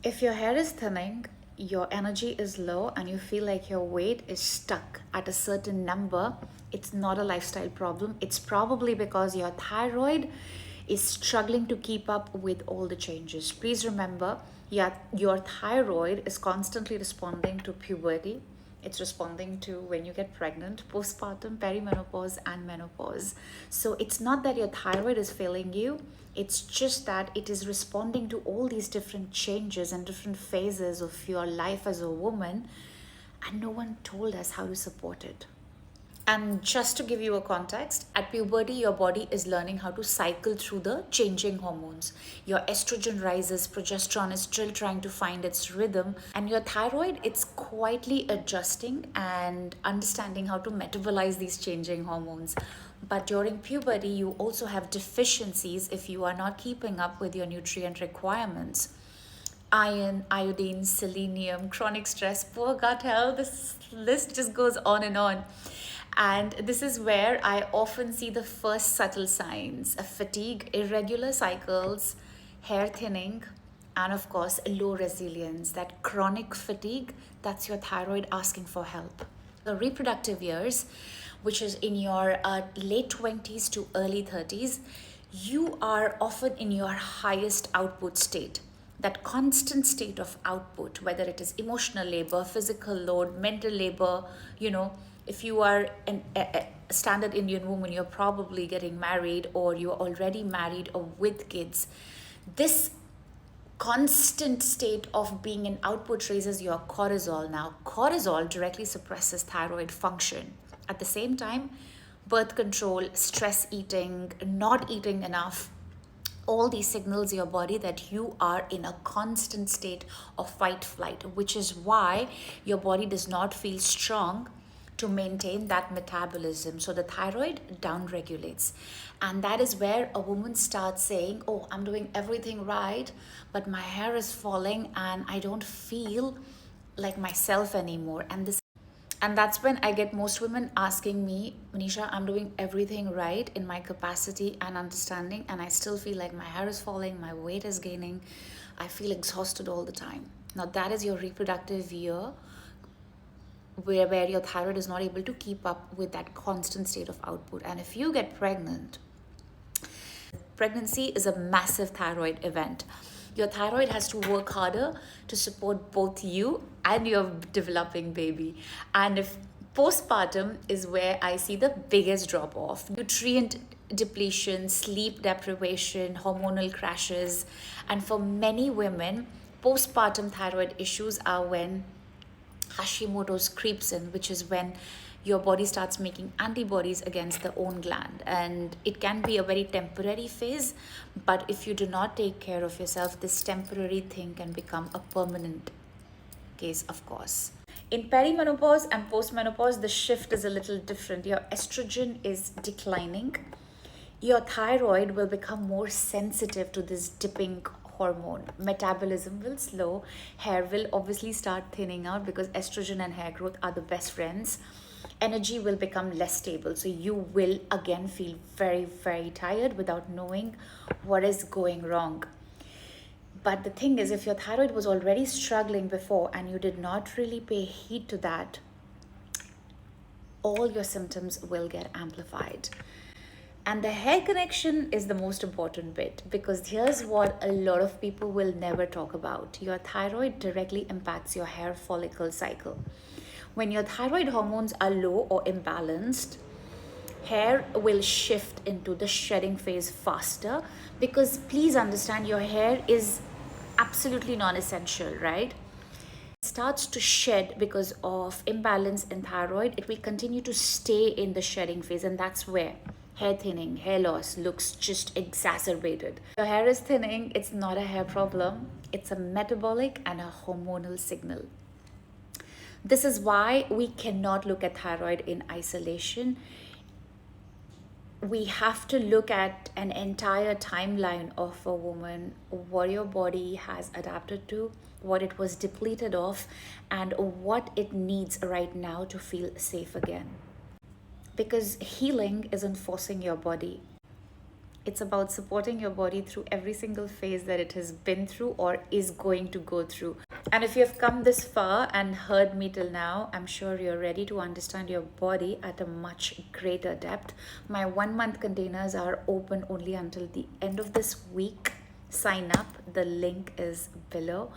If your hair is thinning, your energy is low, and you feel like your weight is stuck at a certain number, it's not a lifestyle problem. It's probably because your thyroid is struggling to keep up with all the changes. Please remember, your thyroid is constantly responding to puberty. It's responding to when you get pregnant, postpartum, perimenopause, and menopause. So it's not that your thyroid is failing you, it's just that it is responding to all these different changes and different phases of your life as a woman, and no one told us how to support it. And just to give you a context, at puberty, your body is learning how to cycle through the changing hormones. Your estrogen rises, progesterone is still trying to find its rhythm, and your thyroid, it's quietly adjusting and understanding how to metabolize these changing hormones. But during puberty, you also have deficiencies if you are not keeping up with your nutrient requirements. Iron, iodine, selenium, chronic stress, poor gut health. This list just goes on and on. And this is where I often see the first subtle signs of fatigue, irregular cycles, hair thinning, and of course, low resilience. That chronic fatigue, that's your thyroid asking for help. The reproductive years, which is in your late 20s to early 30s, you are often in your highest output state. That constant state of output, whether it is emotional labor, physical load, mental labor, if you are a standard Indian woman, you're probably getting married or you're already married or with kids. This constant state of being in output raises your cortisol. Now, cortisol directly suppresses thyroid function. At the same time, birth control, stress eating, not eating enough, all these signals your body that you are in a constant state of fight flight, which is why your body does not feel strong to maintain that metabolism. So the thyroid downregulates, and that is where a woman starts saying, oh, I'm doing everything right, but my hair is falling and I don't feel like myself anymore. And that's when I get most women asking me, Manisha, I'm doing everything right in my capacity and understanding, and I still feel like my hair is falling, my weight is gaining, I feel exhausted all the time. Now, that is your reproductive year where your thyroid is not able to keep up with that constant state of output. And if you get pregnant, pregnancy is a massive thyroid event. Your thyroid has to work harder to support both you and your developing baby. And if postpartum is where I see the biggest drop off, nutrient depletion, sleep deprivation, hormonal crashes. And for many women, postpartum thyroid issues are when Hashimoto's creeps in, which is when your body starts making antibodies against the own gland. And it can be a very temporary phase, but if you do not take care of yourself, this temporary thing can become a permanent case, of course. In perimenopause and postmenopause, the shift is a little different. Your estrogen is declining. Your thyroid will become more sensitive to this dipping hormone. Metabolism will slow. Hair will obviously start thinning out because estrogen and hair growth are the best friends. Energy will become less stable. So you will again feel very, very tired without knowing what is going wrong. But the thing is, if your thyroid was already struggling before and you did not really pay heed to that, all your symptoms will get amplified. And the hair connection is the most important bit, because here's what a lot of people will never talk about. Your thyroid directly impacts your hair follicle cycle. When your thyroid hormones are low or imbalanced, hair will shift into the shedding phase faster, because please understand, your hair is absolutely non-essential, right? Starts to shed because of imbalance in thyroid, it will continue to stay in the shedding phase, and that's where hair thinning, hair loss looks just exacerbated. Your hair is thinning, it's not a hair problem, it's a metabolic and a hormonal signal. This is why we cannot look at thyroid in isolation. We have to look at an entire timeline of a woman, what your body has adapted to, what it was depleted of, and what it needs right now to feel safe again. Because healing isn't forcing your body, It's about supporting your body through every single phase that it has been through or is going to go through. And if you have come this far and heard me till now, I'm sure you're ready to understand your body at a much greater depth. My 1 month containers are open only until the end of this week. Sign up, the link is below.